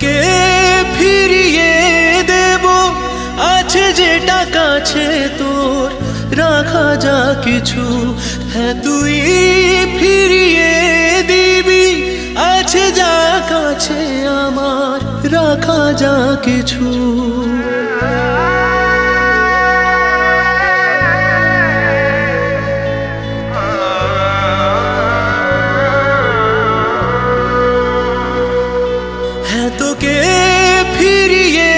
তোকে ফিরিয়ে দেব আছে যেটা কাছে তোর রাখা যা কিছু হ্যাঁ তুই ফিরিয়ে দিবি আছে যা কাছে আমার রাখা যা কিছু তোকে ফিরিয়ে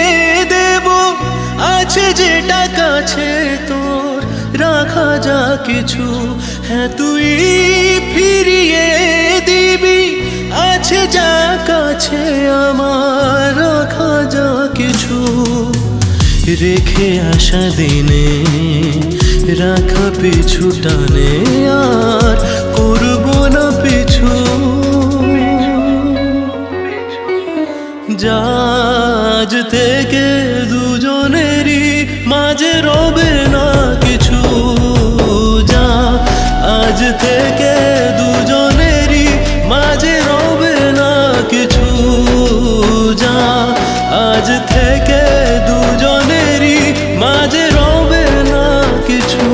দেব আছে যেটা কাছে তোর রাখা যা কিছু হ্যাঁ তুই ফিরিয়ে দিবি আছে যা কাছে আমার রাখা যা কিছু রেখে আসা দিনে রাখা পিছু টানে আর করবো না পিছু আজ থেকে দুজনেরই মাঝে রবে না কিছু যা আজ থেকে দুজনেরই মাঝে রবে না কিছু যা আজ থেকে দুজনেরই মাঝে রবে না কিছু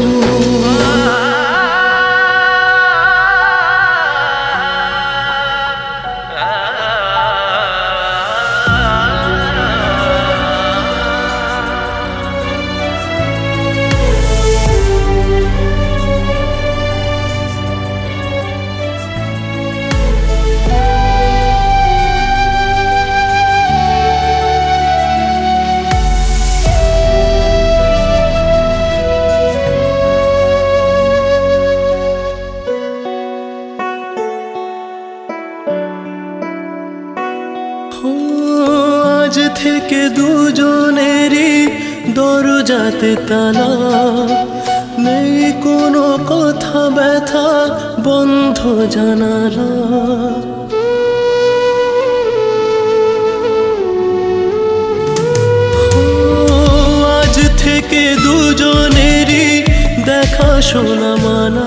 আজ থেকে দুজনেরই দরজাতে তালা নেই কোনো কথা ব্যথা বন্ধ জানালা আজ থেকে দুজনেরই দেখা শোনা মানা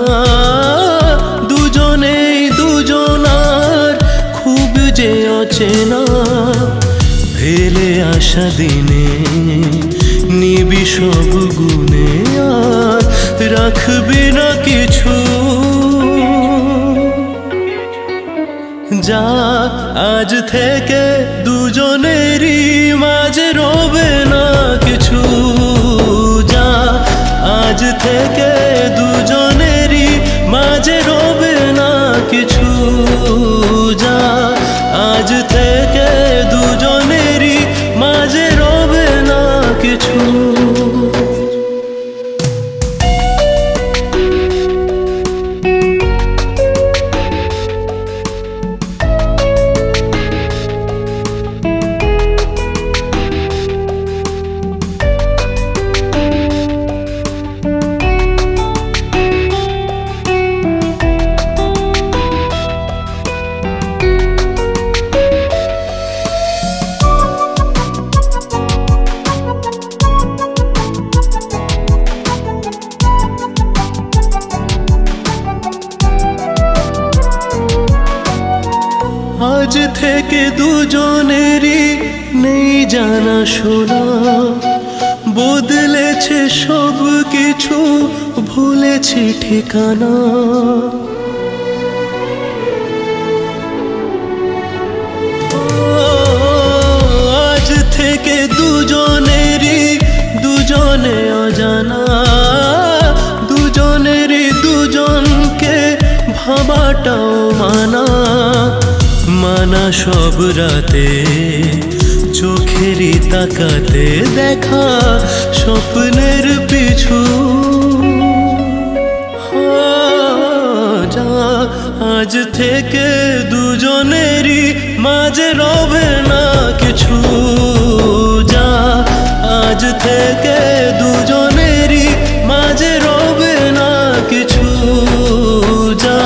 দুজনেই দুজনার খুব যে অচেনা ফেলে আসা দিনে নিবি সব গুণে আর রাখবি না কিছু যা আজ থেকে দুজনেরই মাঝে রবে না কিছু যা আজ থেকে দুজনেরই মাঝে রবে না কিছু যা আজ থেকে দুজনেরই মাঝে রবে না কিছু আজ থেকে দুজনেরই নেই জানা শোনা বদলেছে সব কিছু ভুলেছি ঠিকানা আজ থেকে দুজনেরই দুজনে অজানা দুজনেরই দুজনকে ভাবাটাও মানা মানা সব রাতে চোখেরই তাকাতে দেখা স্বপ্নের পিছু যা আজ থেকে দুজনেরই মাঝে রবে না কিছু যা আজ থেকে দুজনেরই মাঝে রবে না কিছু যা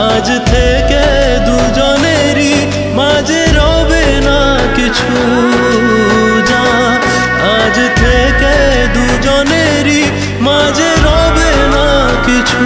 আজ থেকে দুজনেরই মাঝে রবে না কিছু যা আজ থেকে দুজনেরই মাঝে রবে না কিছু